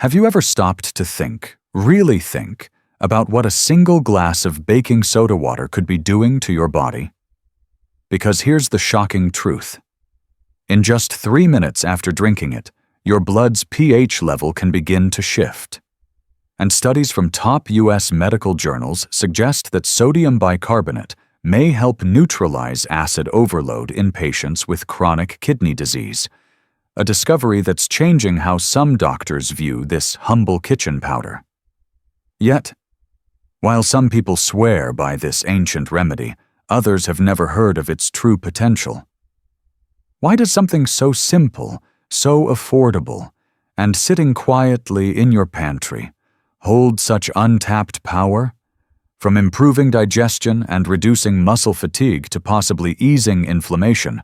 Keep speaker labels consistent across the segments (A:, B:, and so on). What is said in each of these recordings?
A: Have you ever stopped to think, really think, about what a single glass of baking soda water could be doing to your body? Because here's the shocking truth. In just 3 minutes after drinking it, your blood's pH level can begin to shift. And studies from top U.S. medical journals suggest that sodium bicarbonate may help neutralize acid overload in patients with chronic kidney disease, a discovery that's changing how some doctors view this humble kitchen powder. Yet, while some people swear by this ancient remedy, others have never heard of its true potential. Why does something so simple, so affordable, and sitting quietly in your pantry hold such untapped power? From improving digestion and reducing muscle fatigue to possibly easing inflammation,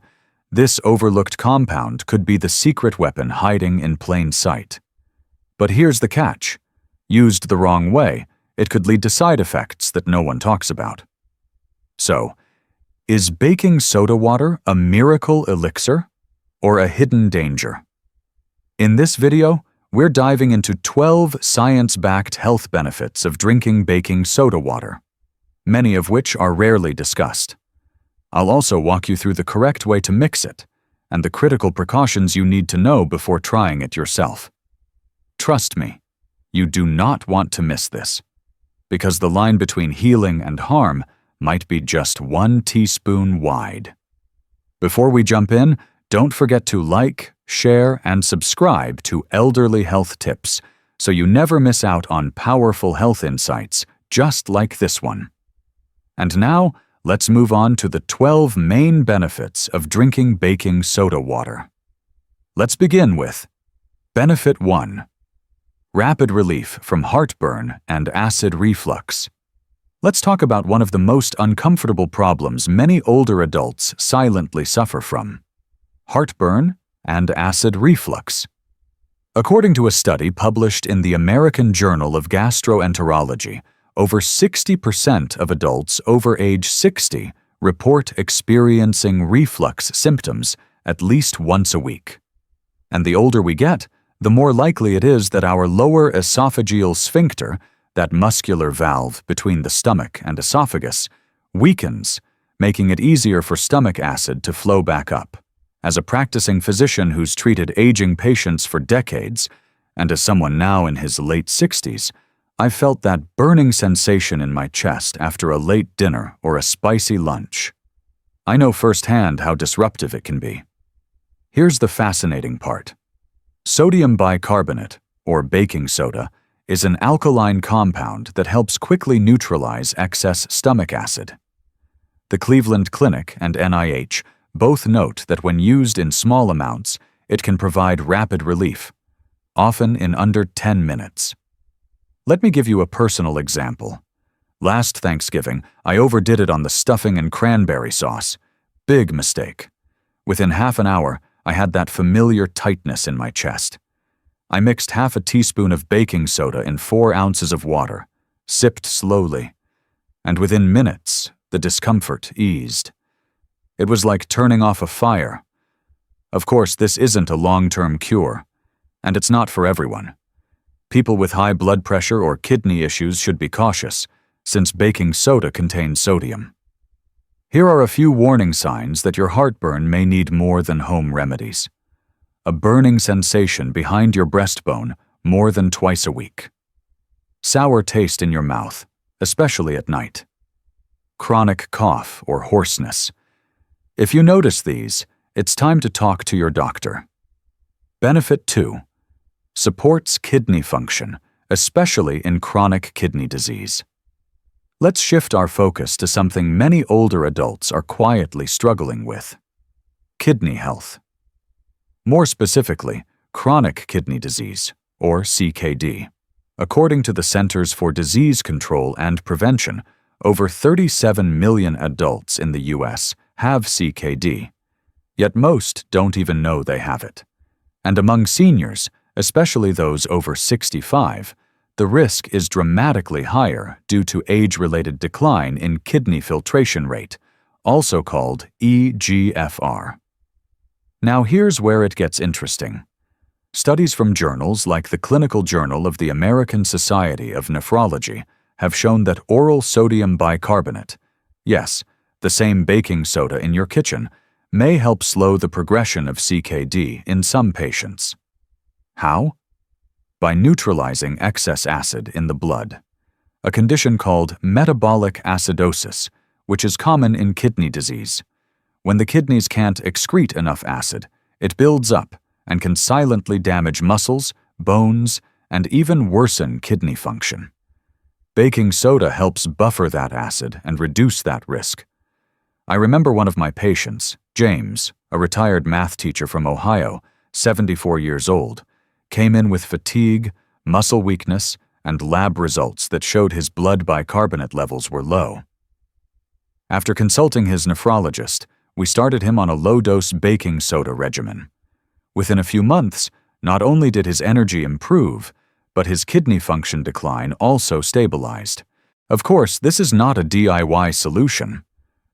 A: this overlooked compound could be the secret weapon hiding in plain sight. But here's the catch. Used the wrong way, it could lead to side effects that no one talks about. So, is baking soda water a miracle elixir or a hidden danger? In this video, we're diving into 12 science-backed health benefits of drinking baking soda water, many of which are rarely discussed. I'll also walk you through the correct way to mix it and the critical precautions you need to know before trying it yourself. Trust me, you do not want to miss this, because the line between healing and harm might be just 1 teaspoon wide. Before we jump in, don't forget to like, share, and subscribe to Elderly Health Tips so you never miss out on powerful health insights just like this one. And now, let's move on to the 12 main benefits of drinking baking soda water. Let's begin with Benefit 1. Rapid relief from heartburn and acid reflux. Let's talk about one of the most uncomfortable problems many older adults silently suffer from: heartburn and acid reflux. According to a study published in the American Journal of Gastroenterology, over 60% of adults over age 60 report experiencing reflux symptoms at least once a week. And the older we get, the more likely it is that our lower esophageal sphincter, that muscular valve between the stomach and esophagus, weakens, making it easier for stomach acid to flow back up. As a practicing physician who's treated aging patients for decades, and as someone now in his late 60s, I've felt that burning sensation in my chest after a late dinner or a spicy lunch. I know firsthand how disruptive it can be. Here's the fascinating part. Sodium bicarbonate, or baking soda, is an alkaline compound that helps quickly neutralize excess stomach acid. The Cleveland Clinic and NIH both note that when used in small amounts, it can provide rapid relief, often in under 10 minutes. Let me give you a personal example. Last Thanksgiving, I overdid it on the stuffing and cranberry sauce. Big mistake. Within half an hour, I had that familiar tightness in my chest. I mixed half a teaspoon of baking soda in 4 ounces of water, sipped slowly, and within minutes, the discomfort eased. It was like turning off a fire. Of course, this isn't a long-term cure, and it's not for everyone. People with high blood pressure or kidney issues should be cautious, since baking soda contains sodium. Here are a few warning signs that your heartburn may need more than home remedies. A burning sensation behind your breastbone more than twice a week. Sour taste in your mouth, especially at night. Chronic cough or hoarseness. If you notice these, it's time to talk to your doctor. Benefit 2. Supports kidney function, especially in chronic kidney disease. Let's shift our focus to something many older adults are quietly struggling with: kidney health. More specifically, chronic kidney disease, or CKD. According to the Centers for Disease Control and Prevention, over 37 million adults in the U.S. have CKD, yet most don't even know they have it. And among seniors, especially those over 65, the risk is dramatically higher due to age-related decline in kidney filtration rate, also called eGFR. Now here's where it gets interesting. Studies from journals like the Clinical Journal of the American Society of Nephrology have shown that oral sodium bicarbonate, yes, the same baking soda in your kitchen, may help slow the progression of CKD in some patients. How? By neutralizing excess acid in the blood, a condition called metabolic acidosis, which is common in kidney disease. When the kidneys can't excrete enough acid, it builds up and can silently damage muscles, bones, and even worsen kidney function. Baking soda helps buffer that acid and reduce that risk. I remember one of my patients, James, a retired math teacher from Ohio, 74 years old, came in with fatigue, muscle weakness, and lab results that showed his blood bicarbonate levels were low. After consulting his nephrologist, we started him on a low-dose baking soda regimen. Within a few months, not only did his energy improve, but his kidney function decline also stabilized. Of course, this is not a DIY solution.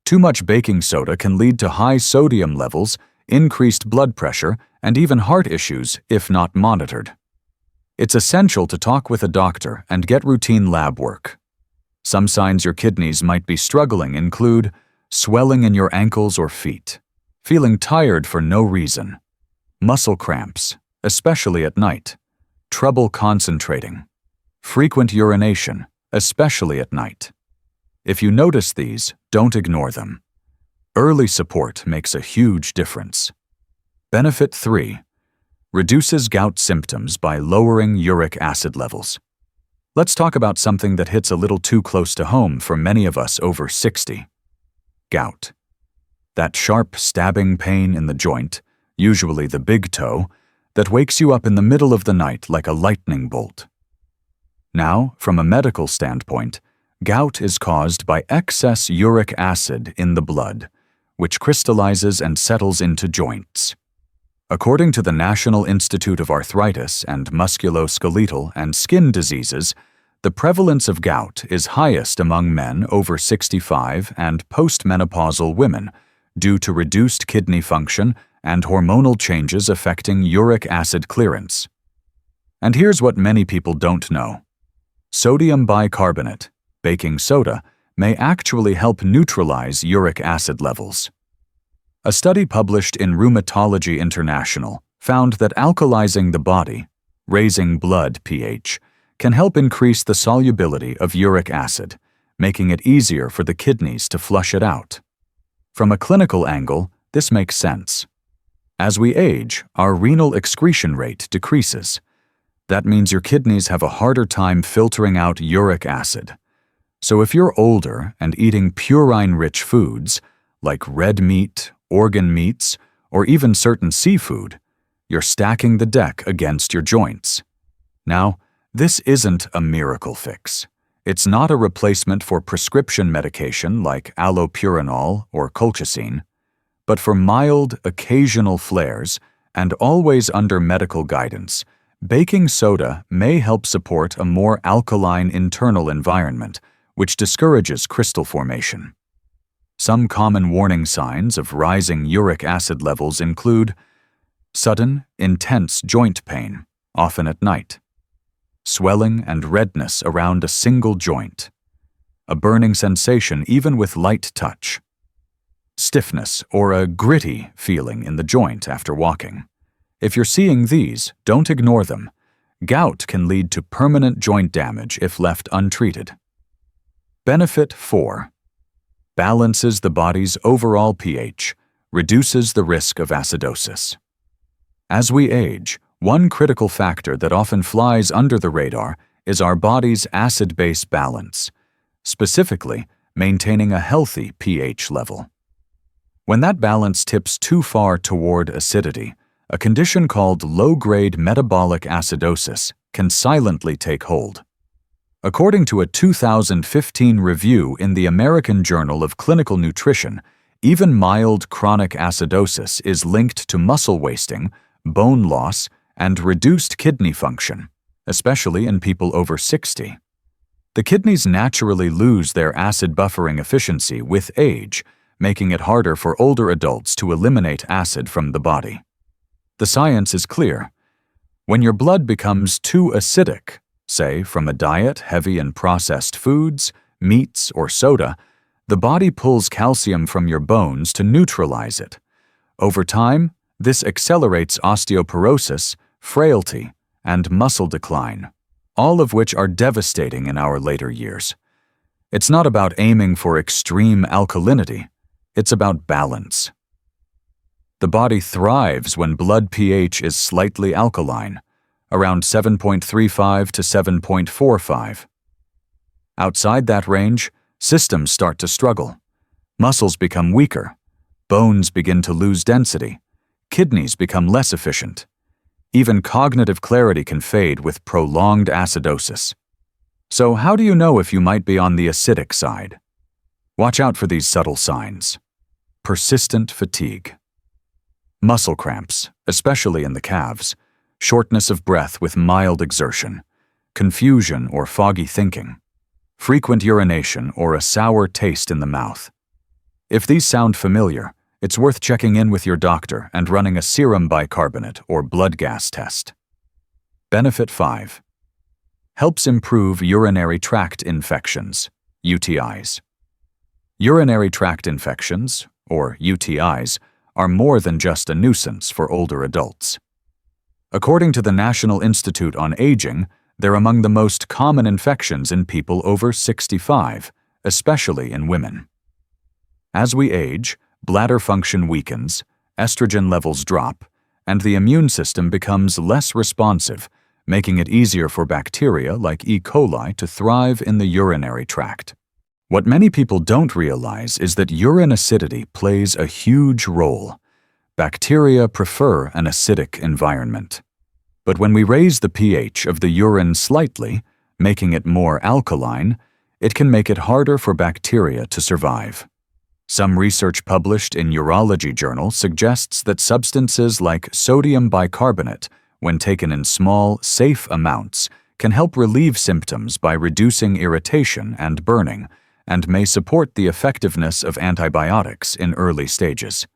A: Too much baking soda can lead to high sodium levels, increased blood pressure, and even heart issues if not monitored. It's essential to talk with a doctor and get routine lab work. Some signs your kidneys might be struggling include swelling in your ankles or feet, feeling tired for no reason, muscle cramps, especially at night, trouble concentrating, frequent urination, especially at night. If you notice these, don't ignore them. Early support makes a huge difference. Benefit 3. Reduces gout symptoms by lowering uric acid levels. Let's talk about something that hits a little too close to home for many of us over 60. Gout. That sharp stabbing pain in the joint, usually the big toe, that wakes you up in the middle of the night like a lightning bolt. Now, from a medical standpoint, gout is caused by excess uric acid in the blood, which crystallizes and settles into joints. According to the National Institute of Arthritis and Musculoskeletal and Skin Diseases, the prevalence of gout is highest among men over 65 and postmenopausal women due to reduced kidney function and hormonal changes affecting uric acid clearance. And here's what many people don't know. Sodium bicarbonate, baking soda, may actually help neutralize uric acid levels. A study published in Rheumatology International found that alkalizing the body, raising blood pH, can help increase the solubility of uric acid, making it easier for the kidneys to flush it out. From a clinical angle, this makes sense. As we age, our renal excretion rate decreases. That means your kidneys have a harder time filtering out uric acid. So if you're older and eating purine-rich foods, like red meat, organ meats, or even certain seafood, you're stacking the deck against your joints. Now, this isn't a miracle fix. It's not a replacement for prescription medication like allopurinol or colchicine, but for mild, occasional flares and always under medical guidance, baking soda may help support a more alkaline internal environment, which discourages crystal formation. Some common warning signs of rising uric acid levels include sudden, intense joint pain, often at night, swelling and redness around a single joint, a burning sensation even with light touch, stiffness or a gritty feeling in the joint after walking. If you're seeing these, don't ignore them. Gout can lead to permanent joint damage if left untreated. Benefit 4. Balances the body's overall pH, reduces the risk of acidosis. As we age, one critical factor that often flies under the radar is our body's acid-base balance, specifically maintaining a healthy pH level. When that balance tips too far toward acidity, a condition called low-grade metabolic acidosis can silently take hold. According to a 2015 review in the American Journal of Clinical Nutrition, even mild chronic acidosis is linked to muscle wasting, bone loss, and reduced kidney function, especially in people over 60. The kidneys naturally lose their acid buffering efficiency with age, making it harder for older adults to eliminate acid from the body. The science is clear. When your blood becomes too acidic, say from a diet heavy in processed foods, meats, or soda, the body pulls calcium from your bones to neutralize it. Over time, this accelerates osteoporosis, frailty, and muscle decline, all of which are devastating in our later years. It's not about aiming for extreme alkalinity, it's about balance. The body thrives when blood pH is slightly alkaline, around 7.35 to 7.45. Outside that range, systems start to struggle. Muscles become weaker, bones begin to lose density, kidneys become less efficient. Even cognitive clarity can fade with prolonged acidosis. So how do you know if you might be on the acidic side? Watch out for these subtle signs. Persistent fatigue. Muscle cramps, especially in the calves, shortness of breath with mild exertion, confusion or foggy thinking, frequent urination or a sour taste in the mouth. If these sound familiar, it's worth checking in with your doctor and running a serum bicarbonate or blood gas test. Benefit 5. Helps improve urinary tract infections, UTIs. Urinary tract infections, or UTIs, are more than just a nuisance for older adults. According to the National Institute on Aging, they're among the most common infections in people over 65, especially in women. As we age, bladder function weakens, estrogen levels drop, and the immune system becomes less responsive, making it easier for bacteria like E. coli to thrive in the urinary tract. What many people don't realize is that urine acidity plays a huge role. Bacteria prefer an acidic environment. But when we raise the pH of the urine slightly, making it more alkaline, it can make it harder for bacteria to survive. Some research published in Urology Journal suggests that substances like sodium bicarbonate, when taken in small, safe amounts, can help relieve symptoms by reducing irritation and burning, and may support the effectiveness of antibiotics in early stages.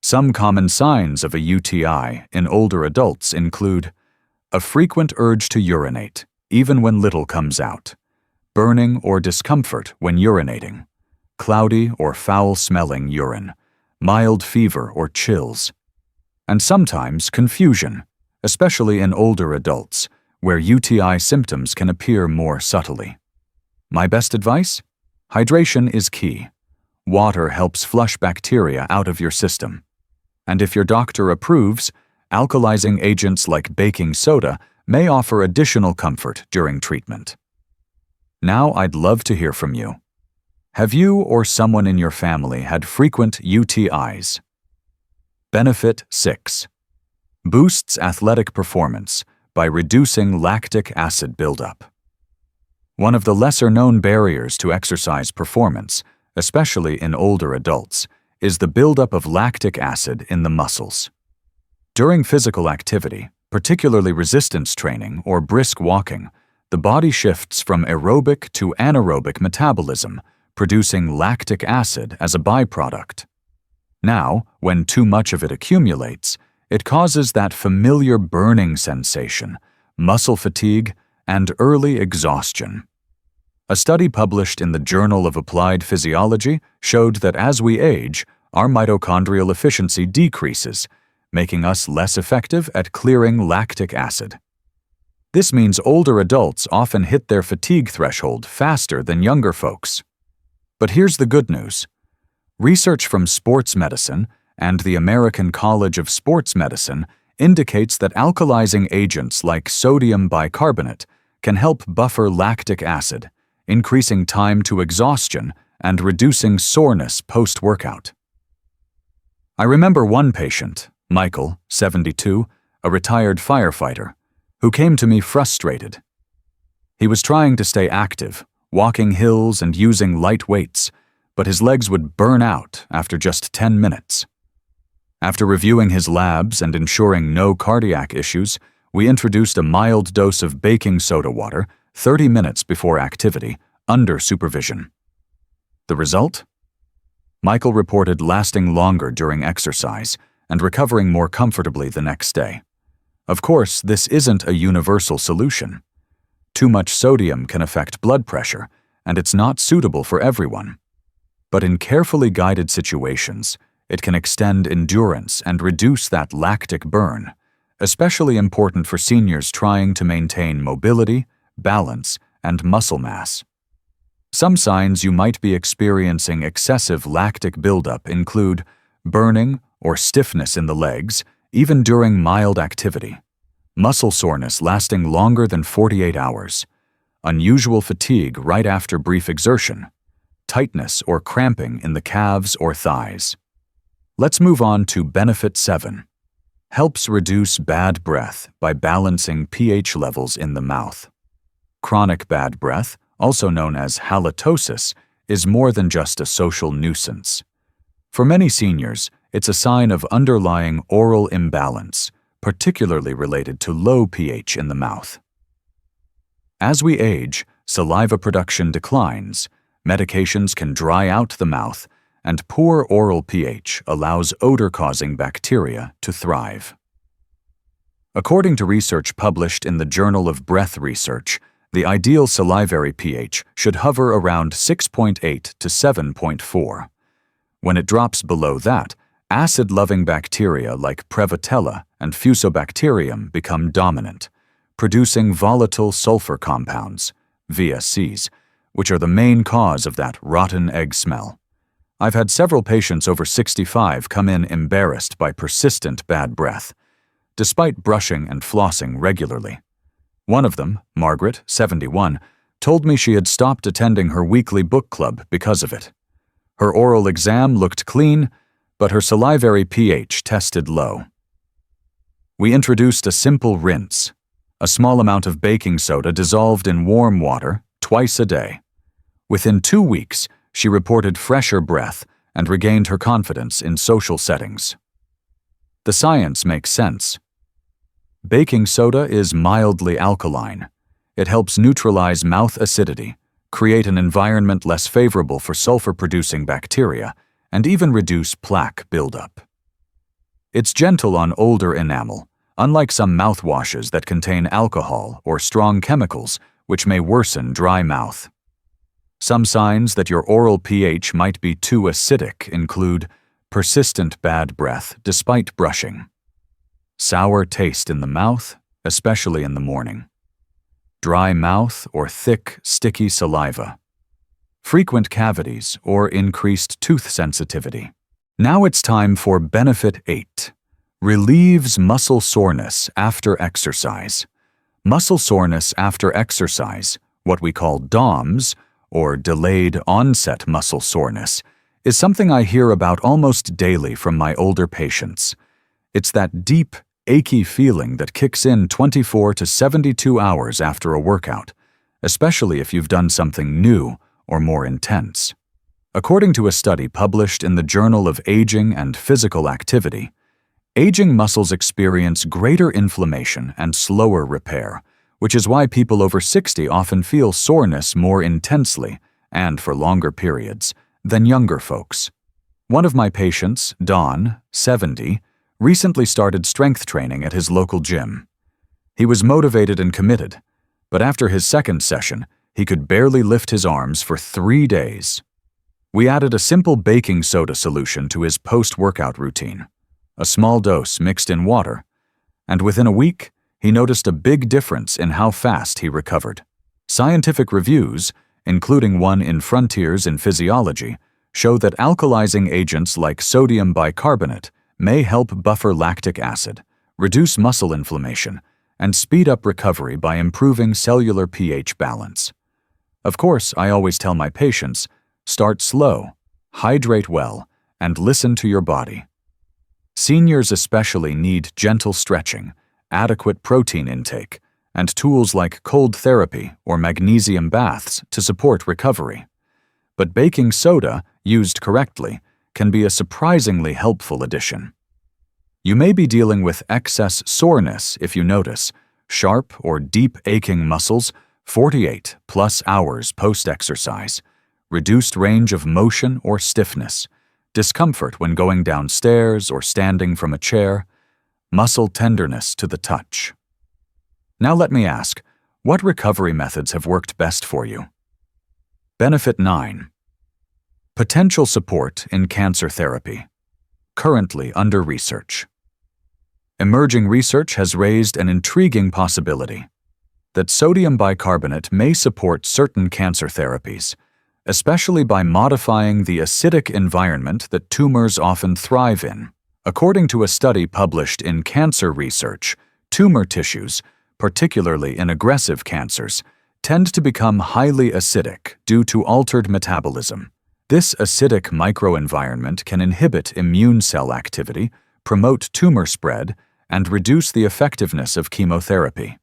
A: Some common signs of a UTI in older adults include a frequent urge to urinate, even when little comes out, burning or discomfort when urinating, cloudy or foul-smelling urine, mild fever or chills, and sometimes confusion, especially in older adults, where UTI symptoms can appear more subtly. My best advice? Hydration is key. Water helps flush bacteria out of your system. And if your doctor approves, alkalizing agents like baking soda may offer additional comfort during treatment. Now I'd love to hear from you. Have you or someone in your family had frequent UTIs? Benefit 6. Boosts athletic performance by reducing lactic acid buildup. One of the lesser-known barriers to exercise performance, especially in older adults, is the buildup of lactic acid in the muscles. During physical activity, particularly resistance training or brisk walking, the body shifts from aerobic to anaerobic metabolism, producing lactic acid as a byproduct. Now, when too much of it accumulates, it causes that familiar burning sensation, muscle fatigue, and early exhaustion. A study published in the Journal of Applied Physiology showed that as we age, our mitochondrial efficiency decreases, making us less effective at clearing lactic acid. This means older adults often hit their fatigue threshold faster than younger folks. But here's the good news. Research from sports medicine and the American College of Sports Medicine indicates that alkalizing agents like sodium bicarbonate can help buffer lactic acid, increasing time to exhaustion and reducing soreness post-workout. I remember one patient, Michael, 72, a retired firefighter, who came to me frustrated. He was trying to stay active, walking hills and using light weights, but his legs would burn out after just 10 minutes. After reviewing his labs and ensuring no cardiac issues, we introduced a mild dose of baking soda water 30 minutes before activity, under supervision. The result? Michael reported lasting longer during exercise and recovering more comfortably the next day. Of course, this isn't a universal solution. Too much sodium can affect blood pressure, and it's not suitable for everyone. But in carefully guided situations, it can extend endurance and reduce that lactic burn, especially important for seniors trying to maintain mobility, balance, and muscle mass. Some signs you might be experiencing excessive lactic buildup include burning or stiffness in the legs, even during mild activity, muscle soreness lasting longer than 48 hours, unusual fatigue right after brief exertion, tightness or cramping in the calves or thighs. Let's move on to Benefit 7. Helps reduce bad breath by balancing pH levels in the mouth. Chronic bad breath, also known as halitosis, is more than just a social nuisance. For many seniors, it's a sign of underlying oral imbalance, particularly related to low pH in the mouth. As we age, saliva production declines, medications can dry out the mouth, and poor oral pH allows odor-causing bacteria to thrive. According to research published in the Journal of Breath Research, the ideal salivary pH should hover around 6.8 to 7.4. When it drops below that, acid-loving bacteria like Prevotella and Fusobacterium become dominant, producing volatile sulfur compounds, VSCs, which are the main cause of that rotten egg smell. I've had several patients over 65 come in embarrassed by persistent bad breath, despite brushing and flossing regularly. One of them, Margaret, 71, told me she had stopped attending her weekly book club because of it. Her oral exam looked clean, but her salivary pH tested low. We introduced a simple rinse, a small amount of baking soda dissolved in warm water twice a day. Within 2 weeks, she reported fresher breath and regained her confidence in social settings. The science makes sense. Baking soda is mildly alkaline. It helps neutralize mouth acidity, create an environment less favorable for sulfur-producing bacteria, and even reduce plaque buildup. It's gentle on older enamel, unlike some mouthwashes that contain alcohol or strong chemicals, which may worsen dry mouth. Some signs that your oral pH might be too acidic include persistent bad breath despite brushing, sour taste in the mouth, especially in the morning, dry mouth or thick, sticky saliva, frequent cavities or increased tooth sensitivity. Now it's time for Benefit 8. Relieves muscle soreness after exercise. Muscle soreness after exercise, what we call DOMS, or delayed onset muscle soreness, is something I hear about almost daily from my older patients. It's that deep, achy feeling that kicks in 24 to 72 hours after a workout, especially if you've done something new or more intense. According to a study published in the Journal of Aging and Physical Activity, aging muscles experience greater inflammation and slower repair, which is why people over 60 often feel soreness more intensely and for longer periods than younger folks. One of my patients, Don, 70, recently started strength training at his local gym. He was motivated and committed, but after his second session, he could barely lift his arms for 3 days. We added a simple baking soda solution to his post-workout routine, a small dose mixed in water, and within a week, he noticed a big difference in how fast he recovered. Scientific reviews, including one in Frontiers in Physiology, show that alkalizing agents like sodium bicarbonate may help buffer lactic acid, reduce muscle inflammation, and speed up recovery by improving cellular pH balance. Of course, I always tell my patients, start slow, hydrate well, and listen to your body. Seniors especially need gentle stretching, adequate protein intake, and tools like cold therapy or magnesium baths to support recovery. But baking soda, used correctly, can be a surprisingly helpful addition. You may be dealing with excess soreness if you notice sharp or deep aching muscles 48+ hours post-exercise, reduced range of motion or stiffness, discomfort when going downstairs or standing from a chair, muscle tenderness to the touch. Now let me ask, what recovery methods have worked best for you? Benefit 9. Potential support in cancer therapy. Currently under research. Emerging research has raised an intriguing possibility that sodium bicarbonate may support certain cancer therapies, especially by modifying the acidic environment that tumors often thrive in. According to a study published in Cancer Research, tumor tissues, particularly in aggressive cancers, tend to become highly acidic due to altered metabolism. This acidic microenvironment can inhibit immune cell activity, promote tumor spread, and reduce the effectiveness of chemotherapy.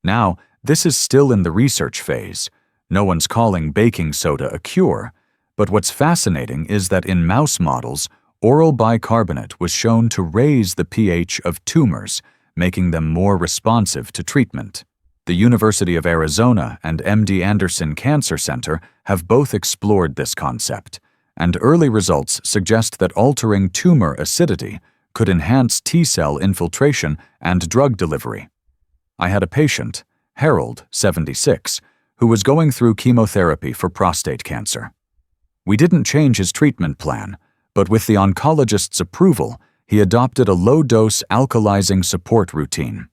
A: Now, this is still in the research phase. No one's calling baking soda a cure, but what's fascinating is that in mouse models, oral bicarbonate was shown to raise the pH of tumors, making them more responsive to treatment. The University of Arizona and MD Anderson Cancer Center have both explored this concept, and early results suggest that altering tumor acidity could enhance T-cell infiltration and drug delivery. I had a patient, Harold, 76, who was going through chemotherapy for prostate cancer. We didn't change his treatment plan, but with the oncologist's approval, he adopted a low-dose alkalizing support routine.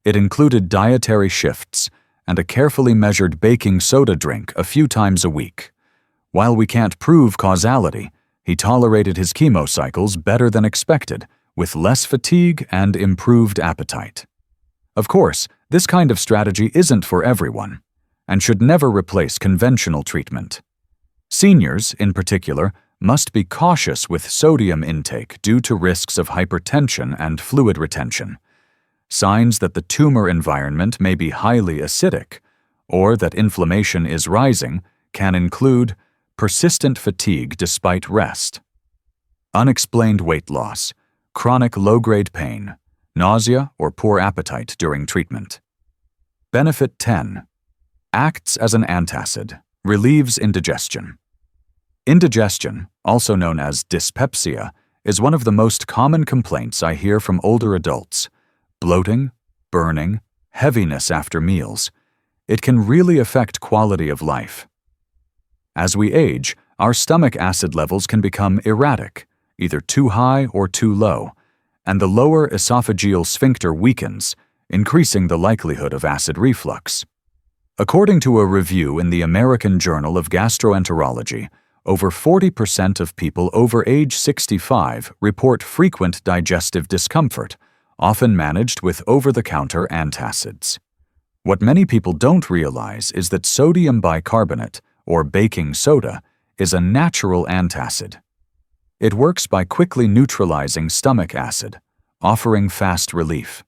A: It included dietary shifts and a carefully measured baking soda drink a few times a week. While we can't prove causality, he tolerated his chemo cycles better than expected, with less fatigue and improved appetite. Of course, this kind of strategy isn't for everyone, and should never replace conventional treatment. Seniors, in particular, must be cautious with sodium intake due to risks of hypertension and fluid retention. Signs that the tumor environment may be highly acidic, or that inflammation is rising, can include persistent fatigue despite rest, unexplained weight loss, chronic low-grade pain, nausea or poor appetite during treatment. Benefit 10. Acts as an antacid, relieves indigestion. Indigestion, also known as dyspepsia, is one of the most common complaints I hear from older adults. Bloating, burning, heaviness after meals. It can really affect quality of life. As we age, our stomach acid levels can become erratic, either too high or too low, and the lower esophageal sphincter weakens, increasing the likelihood of acid reflux. According to a review in the American Journal of Gastroenterology, over 40% of people over age 65 report frequent digestive discomfort, often managed with over-the-counter antacids. What many people don't realize is that sodium bicarbonate, or baking soda, is a natural antacid. It works by quickly neutralizing stomach acid, offering fast relief.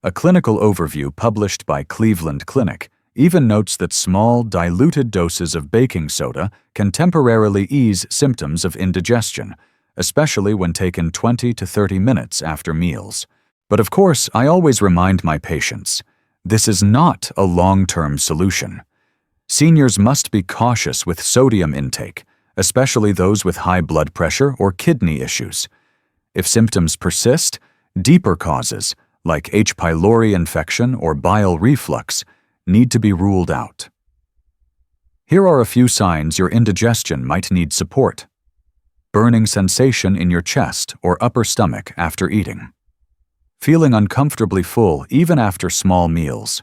A: A clinical overview published by Cleveland Clinic even notes that small, diluted doses of baking soda can temporarily ease symptoms of indigestion, especially when taken 20 to 30 minutes after meals. But of course, I always remind my patients, this is not a long-term solution. Seniors must be cautious with sodium intake, especially those with high blood pressure or kidney issues. If symptoms persist, deeper causes, like H. pylori infection or bile reflux, need to be ruled out. Here are a few signs your indigestion might need support. Burning sensation in your chest or upper stomach after eating. Feeling uncomfortably full even after small meals.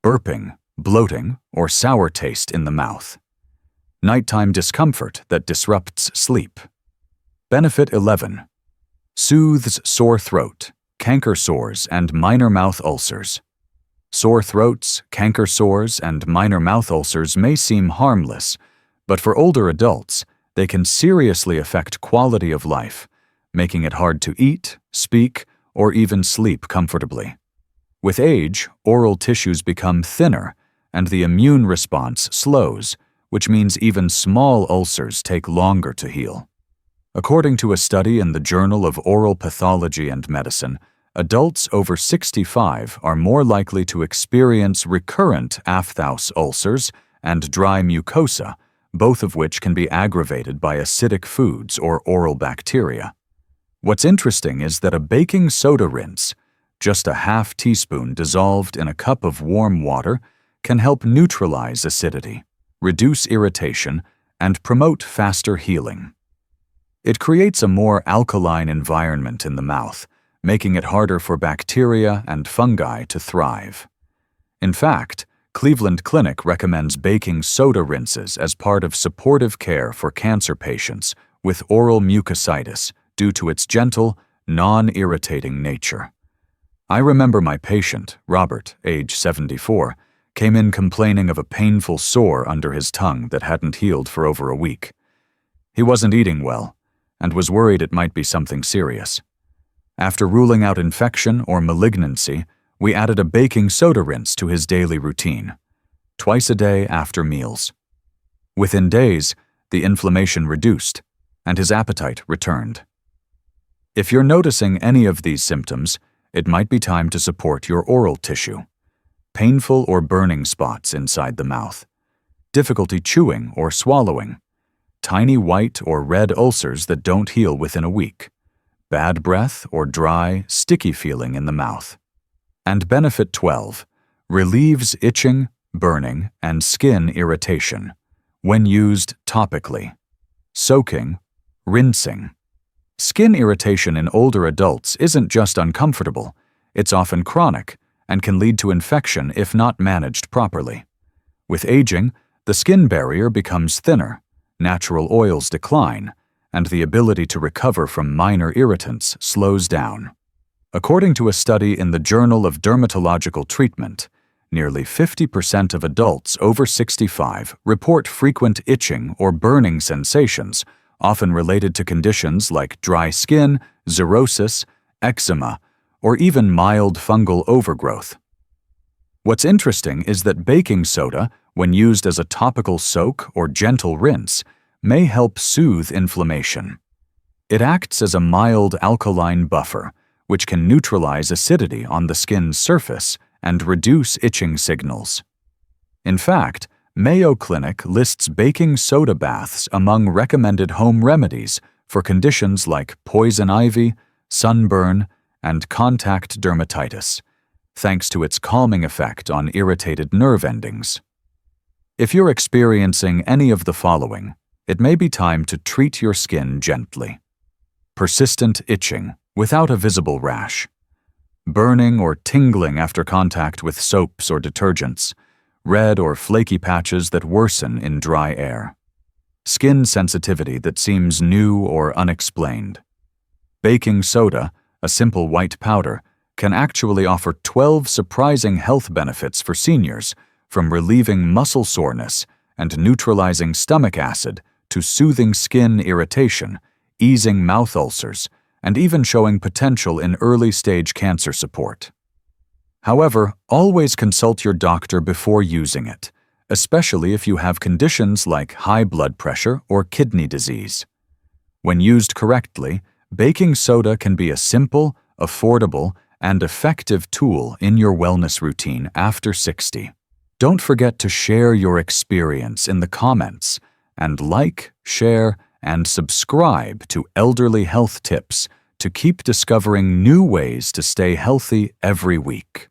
A: Burping, bloating, or sour taste in the mouth. Nighttime discomfort that disrupts sleep. Benefit 11. Soothes sore throat, canker sores, and minor mouth ulcers. Sore throats, canker sores, and minor mouth ulcers may seem harmless, but for older adults, they can seriously affect quality of life, making it hard to eat, speak, or even sleep comfortably. With age, oral tissues become thinner, and the immune response slows, which means even small ulcers take longer to heal. According to a study in the Journal of Oral Pathology and Medicine, adults over 65 are more likely to experience recurrent aphthous ulcers and dry mucosa, both of which can be aggravated by acidic foods or oral bacteria. What's interesting is that a baking soda rinse, just a half teaspoon dissolved in a cup of warm water, can help neutralize acidity, reduce irritation, and promote faster healing. It creates a more alkaline environment in the mouth, making it harder for bacteria and fungi to thrive. In fact, Cleveland Clinic recommends baking soda rinses as part of supportive care for cancer patients with oral mucositis due to its gentle, non-irritating nature. I remember my patient, Robert, age 74, came in complaining of a painful sore under his tongue that hadn't healed for over a week. He wasn't eating well and was worried it might be something serious. After ruling out infection or malignancy, we added a baking soda rinse to his daily routine, twice a day after meals. Within days, the inflammation reduced and his appetite returned. If you're noticing any of these symptoms, it might be time to support your oral tissue. Painful or burning spots inside the mouth, difficulty chewing or swallowing, tiny white or red ulcers that don't heal within a week, bad breath or dry, sticky feeling in the mouth. And Benefit 12 relieves itching, burning, and skin irritation when used topically. Soaking, rinsing. Skin irritation in older adults isn't just uncomfortable, it's often chronic and can lead to infection if not managed properly. With aging, the skin barrier becomes thinner, natural oils decline, and the ability to recover from minor irritants slows down. According to a study in the Journal of Dermatological Treatment, nearly 50% of adults over 65 report frequent itching or burning sensations, often related to conditions like dry skin, xerosis, eczema, or even mild fungal overgrowth. What's interesting is that baking soda, when used as a topical soak or gentle rinse, may help soothe inflammation. It acts as a mild alkaline buffer, which can neutralize acidity on the skin's surface and reduce itching signals. In fact, Mayo Clinic lists baking soda baths among recommended home remedies for conditions like poison ivy, sunburn, and contact dermatitis, thanks to its calming effect on irritated nerve endings. If you're experiencing any of the following, it may be time to treat your skin gently. Persistent itching without a visible rash. Burning or tingling after contact with soaps or detergents. Red or flaky patches that worsen in dry air. Skin sensitivity that seems new or unexplained. Baking soda, a simple white powder, can actually offer 12 surprising health benefits for seniors, from relieving muscle soreness and neutralizing stomach acid to soothing skin irritation, easing mouth ulcers, and even showing potential in early-stage cancer support. However, always consult your doctor before using it, especially if you have conditions like high blood pressure or kidney disease. When used correctly, baking soda can be a simple, affordable, and effective tool in your wellness routine after 60. Don't forget to share your experience in the comments, and like, share, and subscribe to Elderly Health Tips to keep discovering new ways to stay healthy every week.